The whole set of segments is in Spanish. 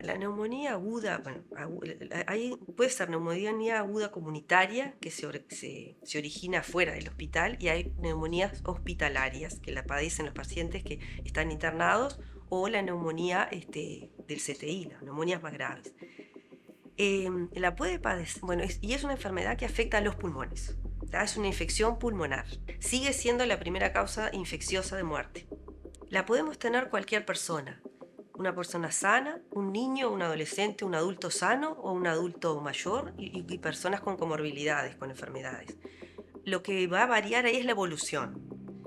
La neumonía aguda, bueno, puede ser neumonía aguda comunitaria que se origina fuera del hospital y hay neumonías hospitalarias que la padecen los pacientes que están internados o la neumonía del CTI, las neumonías más graves. La puede padecer, bueno, y es una enfermedad que afecta a los pulmones. Es una infección pulmonar. Sigue siendo la primera causa infecciosa de muerte. La podemos tener cualquier persona. Una persona sana, un niño, un adolescente, un adulto sano o un adulto mayor y personas con comorbilidades, con enfermedades. Lo que va a variar ahí es la evolución.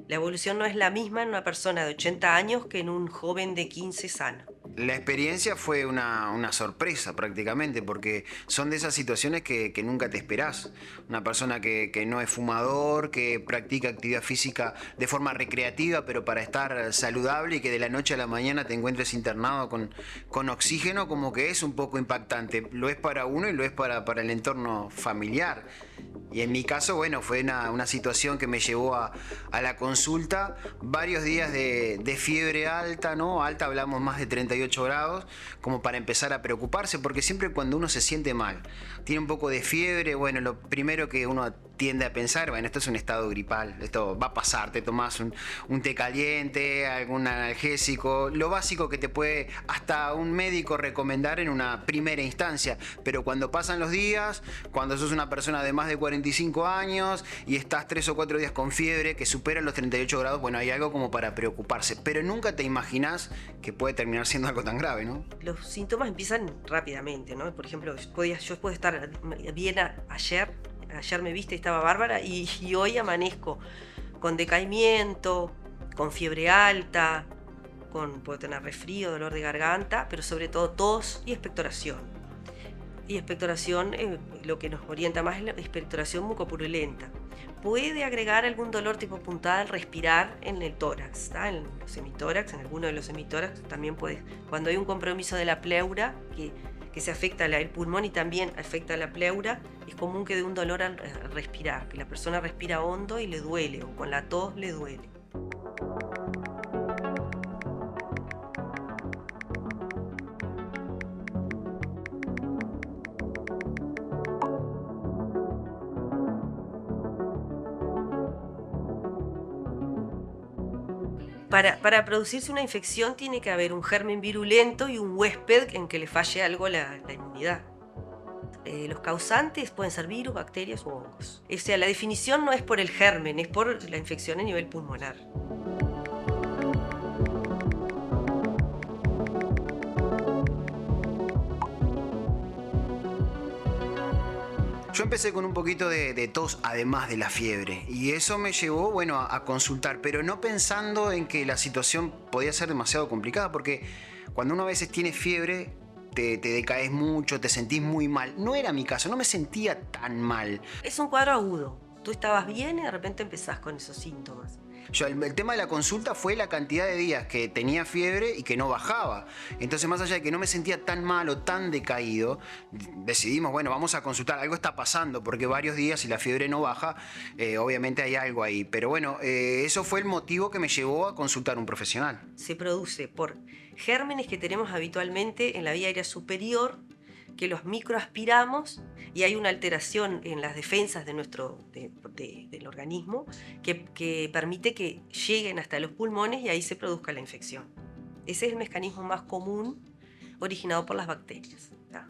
La evolución no es la misma en una persona de 80 años que en un joven de 15 sano. La experiencia fue una sorpresa prácticamente, porque son de esas situaciones que nunca te esperás. Una persona que no es fumador, que practica actividad física de forma recreativa, pero para estar saludable, y que de la noche a la mañana te encuentres internado con oxígeno, como que es un poco impactante. Lo es para uno y lo es para el entorno familiar. Y en mi caso, bueno, fue una situación que me llevó a la consulta, varios días de fiebre alta, ¿no? Alta, hablamos más de 38 grados, como para empezar a preocuparse, porque siempre cuando uno se siente mal, tiene un poco de fiebre, bueno, lo primero que uno tiende a pensar, bueno, esto es un estado gripal, esto va a pasar, te tomás un té caliente, algún analgésico, lo básico que te puede hasta un médico recomendar en una primera instancia, pero cuando pasan los días, cuando sos una persona de más de 45 años y estás 3 o 4 días con fiebre que supera los 38 grados, bueno, hay algo como para preocuparse, pero nunca te imaginás que puede terminar siendo algo tan grave, ¿no? Los síntomas empiezan rápidamente, ¿no? Por ejemplo, yo puedo estar bien ayer me viste y estaba bárbara y hoy amanezco con decaimiento, con fiebre alta, puedo tener resfrío, dolor de garganta, pero sobre todo tos y expectoración. Y expectoración, lo que nos orienta más es la expectoración mucopurulenta. Puede agregar algún dolor tipo puntada al respirar en el tórax, ¿tá? En los hemitórax, en alguno de los hemitórax también puede. Cuando hay un compromiso de la pleura, que se afecta el pulmón y también afecta a la pleura, es común que dé un dolor al respirar, que la persona respira hondo y le duele, o con la tos le duele. Para producirse una infección tiene que haber un germen virulento y un huésped en que le falle algo la inmunidad. Los causantes pueden ser virus, bacterias o hongos. O sea, la definición no es por el germen, es por la infección a nivel pulmonar. Yo empecé con un poquito de tos, además de la fiebre, y eso me llevó, bueno, a consultar, pero no pensando en que la situación podía ser demasiado complicada, porque cuando uno a veces tiene fiebre, te decaes mucho, te sentís muy mal. No era mi caso, no me sentía tan mal. Es un cuadro agudo. Tú estabas bien y de repente empezás con esos síntomas. El tema de la consulta fue la cantidad de días que tenía fiebre y que no bajaba. Entonces, más allá de que no me sentía tan mal o tan decaído, decidimos, bueno, vamos a consultar. Algo está pasando, porque varios días, si la fiebre no baja, obviamente hay algo ahí. Pero bueno, eso fue el motivo que me llevó a consultar a un profesional. Se produce por gérmenes que tenemos habitualmente en la vía aérea superior, que los microaspiramos y hay una alteración en las defensas de del organismo que permite que lleguen hasta los pulmones y ahí se produzca la infección. Ese es el mecanismo más común originado por las bacterias, ¿tá?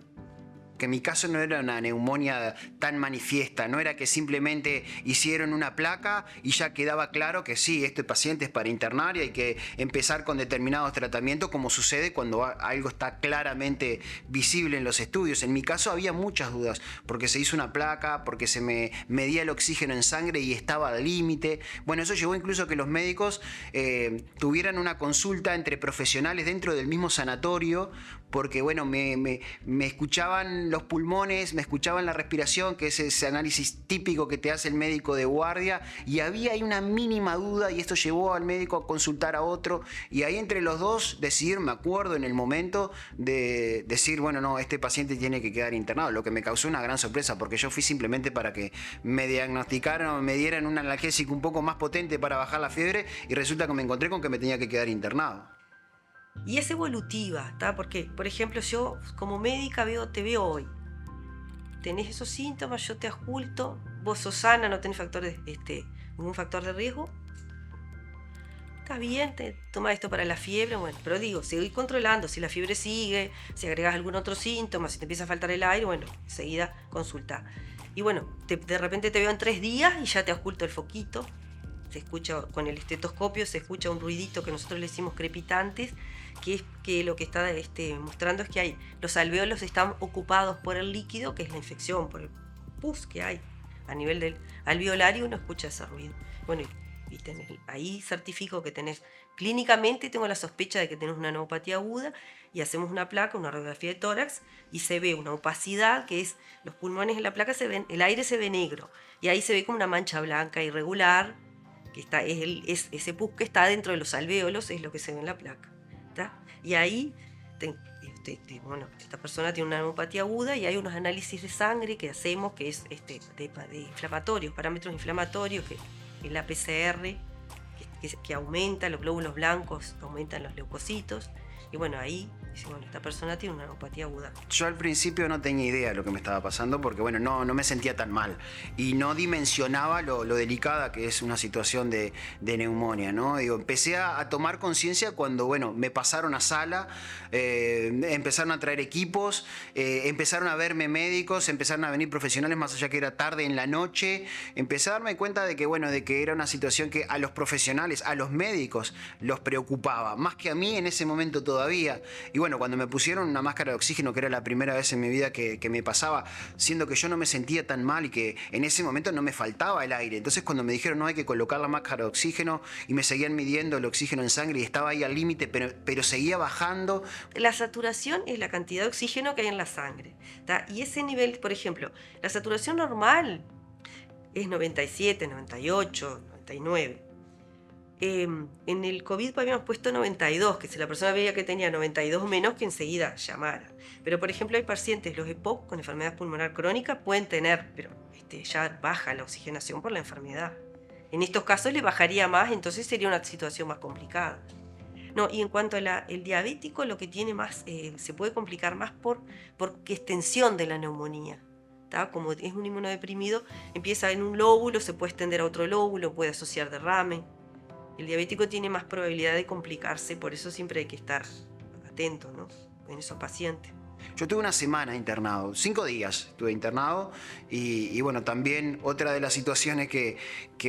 Que en mi caso no era una neumonía tan manifiesta, no era que simplemente hicieron una placa y ya quedaba claro que sí, este paciente es para internar y hay que empezar con determinados tratamientos, como sucede cuando algo está claramente visible en los estudios. En mi caso había muchas dudas, porque se hizo una placa, porque se me medía el oxígeno en sangre y estaba al límite. Bueno, eso llevó incluso a que los médicos tuvieran una consulta entre profesionales dentro del mismo sanatorio, porque bueno, me escuchaban los pulmones, me escuchaban la respiración, que es ese análisis típico que te hace el médico de guardia, y había ahí una mínima duda y esto llevó al médico a consultar a otro, y ahí entre los dos decidir, me acuerdo en el momento de decir, bueno, no, este paciente tiene que quedar internado, lo que me causó una gran sorpresa, porque yo fui simplemente para que me diagnosticaran o me dieran un analgésico un poco más potente para bajar la fiebre, y resulta que me encontré con que me tenía que quedar internado. Y es evolutiva, ¿está? Porque, por ejemplo, yo como médica te veo hoy. Tenés esos síntomas, yo te ausculto, vos sos sana, no tenés ningún factor de riesgo. Está bien, toma esto para la fiebre, bueno, pero digo, seguir controlando, si la fiebre sigue, si agregas algún otro síntoma, si te empieza a faltar el aire, bueno, enseguida consulta. Y bueno, de repente te veo en 3 días y ya te ausculto el foquito, se escucha con el estetoscopio, se escucha un ruidito que nosotros le decimos crepitantes, que es que lo que está mostrando es que los alvéolos están ocupados por el líquido, que es la infección, por el pus que hay a nivel del alveolario, uno escucha ese ruido. Bueno, y ahí certifico que clínicamente tengo la sospecha de que tenés una neumopatía aguda y hacemos una placa, una radiografía de tórax y se ve una opacidad que es, los pulmones en la placa el aire se ve negro y ahí se ve como una mancha blanca irregular, que es ese pus que está dentro de los alvéolos, es lo que se ve en la placa, ¿tá? Y ahí, bueno, esta persona tiene una neumopatía aguda y hay unos análisis de sangre que hacemos, que es de inflamatorios, parámetros inflamatorios, que es la PCR, que aumenta, los glóbulos blancos aumentan los leucocitos, y bueno, ahí dice, bueno, esta persona tiene una neumopatía aguda. Yo al principio no tenía idea de lo que me estaba pasando porque, bueno, no me sentía tan mal y no dimensionaba lo delicada que es una situación de neumonía, ¿no? Digo, empecé a tomar conciencia cuando, bueno, me pasaron a sala, empezaron a traer equipos, empezaron a verme médicos, empezaron a venir profesionales más allá que era tarde en la noche, empecé a darme cuenta de que, bueno, de que era una situación que a los profesionales, a los médicos los preocupaba, más que a mí en ese momento todavía. Y bueno, cuando me pusieron una máscara de oxígeno, que era la primera vez en mi vida que me pasaba, siendo que yo no me sentía tan mal y que en ese momento no me faltaba el aire. Entonces cuando me dijeron no hay que colocar la máscara de oxígeno y me seguían midiendo el oxígeno en sangre y estaba ahí al límite, pero seguía bajando. La saturación es la cantidad de oxígeno que hay en la sangre, ¿tá? Y ese nivel, por ejemplo, la saturación normal es 97, 98, 99. En el COVID habíamos puesto 92, que si la persona veía que tenía 92 menos, que enseguida llamara. Pero, por ejemplo, hay pacientes, los EPOC con enfermedad pulmonar crónica, pueden tener, pero ya baja la oxigenación por la enfermedad. En estos casos le bajaría más, entonces sería una situación más complicada. No, y en cuanto al diabético, lo que tiene más, se puede complicar más por extensión de la neumonía. ¿Tá? Como es un inmunodeprimido, empieza en un lóbulo, se puede extender a otro lóbulo, puede asociar derrame. El diabético tiene más probabilidad de complicarse, por eso siempre hay que estar atento, ¿no?, en esos pacientes. Yo tuve una semana internado, 5 días estuve internado y bueno, también otra de las situaciones que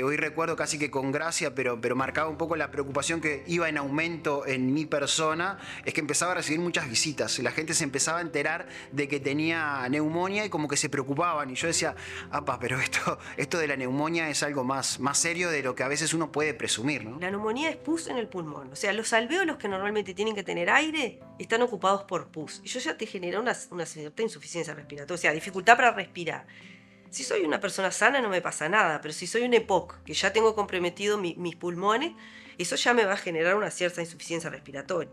hoy recuerdo casi que con gracia, pero marcaba un poco la preocupación que iba en aumento en mi persona, es que empezaba a recibir muchas visitas. La gente se empezaba a enterar de que tenía neumonía y como que se preocupaban y yo decía, apa, pero esto de la neumonía es algo más serio de lo que a veces uno puede presumir, ¿no? La neumonía es pus en el pulmón, o sea, los alvéolos que normalmente tienen que tener aire están ocupados por pus. Y eso ya te genera una cierta insuficiencia respiratoria, o sea, dificultad para respirar. Si soy una persona sana no me pasa nada, pero si soy un EPOC, que ya tengo comprometido mis pulmones, eso ya me va a generar una cierta insuficiencia respiratoria.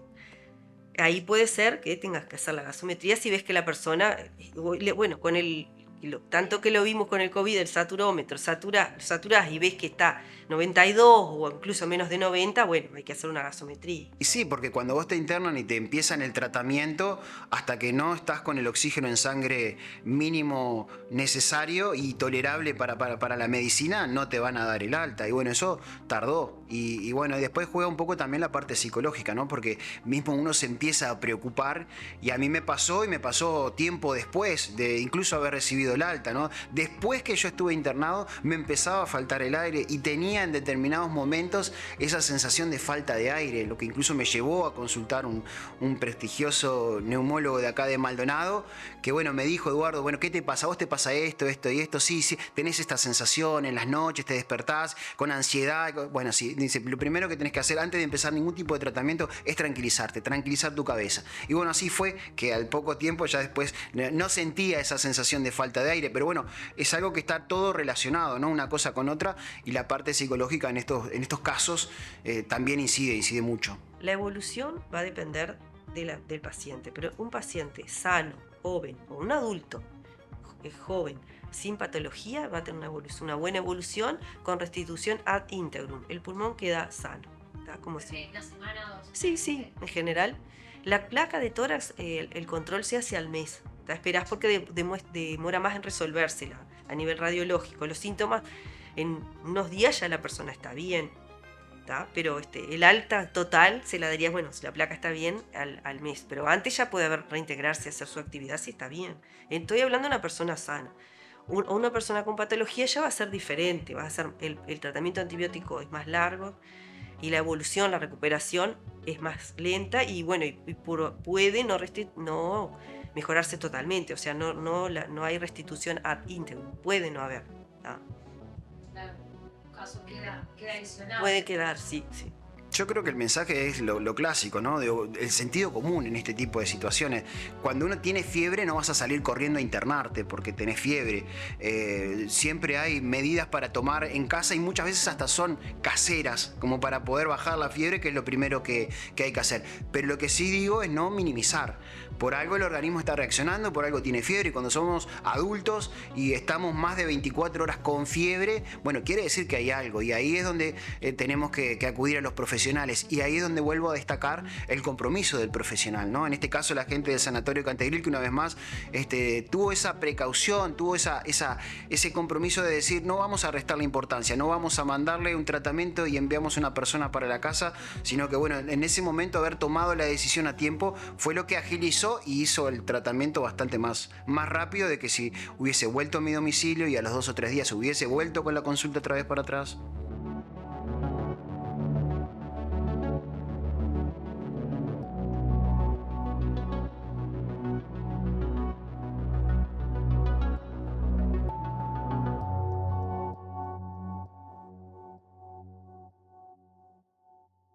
Ahí puede ser que tengas que hacer la gasometría si ves que la persona, bueno, tanto que lo vimos con el COVID, el saturómetro, saturás y ves que está 92 o incluso menos de 90, bueno, hay que hacer una gasometría. Y sí, porque cuando vos te internan y te empiezan el tratamiento, hasta que no estás con el oxígeno en sangre mínimo necesario y tolerable para la medicina, no te van a dar el alta. Y bueno, eso tardó. Y bueno, y después juega un poco también la parte psicológica, ¿no? Porque mismo uno se empieza a preocupar y a mí me pasó y me pasó tiempo después de incluso haber recibido el alta, ¿no? Después que yo estuve internado me empezaba a faltar el aire y tenía en determinados momentos esa sensación de falta de aire, lo que incluso me llevó a consultar un prestigioso neumólogo de acá de Maldonado, que bueno, me dijo, Eduardo, bueno, ¿qué te pasa? ¿A vos te pasa esto y esto? Sí, tenés esta sensación en las noches, te despertás con ansiedad. Bueno, sí, dice, lo primero que tenés que hacer antes de empezar ningún tipo de tratamiento es tranquilizar tu cabeza. Y bueno, así fue que al poco tiempo ya después no sentía esa sensación de falta de aire, pero bueno, es algo que está todo relacionado, ¿no? Una cosa con otra, y la parte psicológica en estos casos también incide mucho. La evolución va a depender del paciente, pero un paciente sano, joven o un adulto joven sin patología va a tener una buena evolución con restitución ad integrum. El pulmón queda sano. ¿tá? Como si... Una semana o 2. Sí, sí, en general. La placa de tórax, el control se hace al mes. ¿Tá? Esperás porque demora más en resolvérsela a nivel radiológico. Los síntomas, en unos días ya la persona está bien. ¿Tá? Pero el alta total se la darías, bueno, si la placa está bien, al mes. Pero antes ya puede reintegrarse, hacer su actividad si está bien. Estoy hablando de una persona sana. Una persona con patología ya va a ser diferente. Va a ser el tratamiento antibiótico es más largo y la evolución, la recuperación es más lenta y bueno, puede no mejorarse totalmente. O sea, no hay restitución ad integrum. Puede no haber. ¿Tá? Claro. Caso queda lesionado. Puede quedar, sí, sí. Yo creo que el mensaje es lo clásico, ¿no? El sentido común en este tipo de situaciones. Cuando uno tiene fiebre no vas a salir corriendo a internarte porque tenés fiebre. Siempre hay medidas para tomar en casa y muchas veces hasta son caseras, como para poder bajar la fiebre, que es lo primero que hay que hacer. Pero lo que sí digo es no minimizar. Por algo el organismo está reaccionando, por algo tiene fiebre, y cuando somos adultos y estamos más de 24 horas con fiebre, bueno, quiere decir que hay algo, y ahí es donde tenemos que acudir a los profesionales, y ahí es donde vuelvo a destacar el compromiso del profesional, ¿no? En este caso la gente del Sanatorio Cantegril, que una vez más tuvo esa precaución, tuvo ese compromiso de decir, no vamos a restar la importancia, no vamos a mandarle un tratamiento y enviamos una persona para la casa, sino que bueno, en ese momento haber tomado la decisión a tiempo fue lo que agilizó y hizo el tratamiento bastante más rápido de que si hubiese vuelto a mi domicilio y a los 2 o 3 días hubiese vuelto con la consulta otra vez para atrás.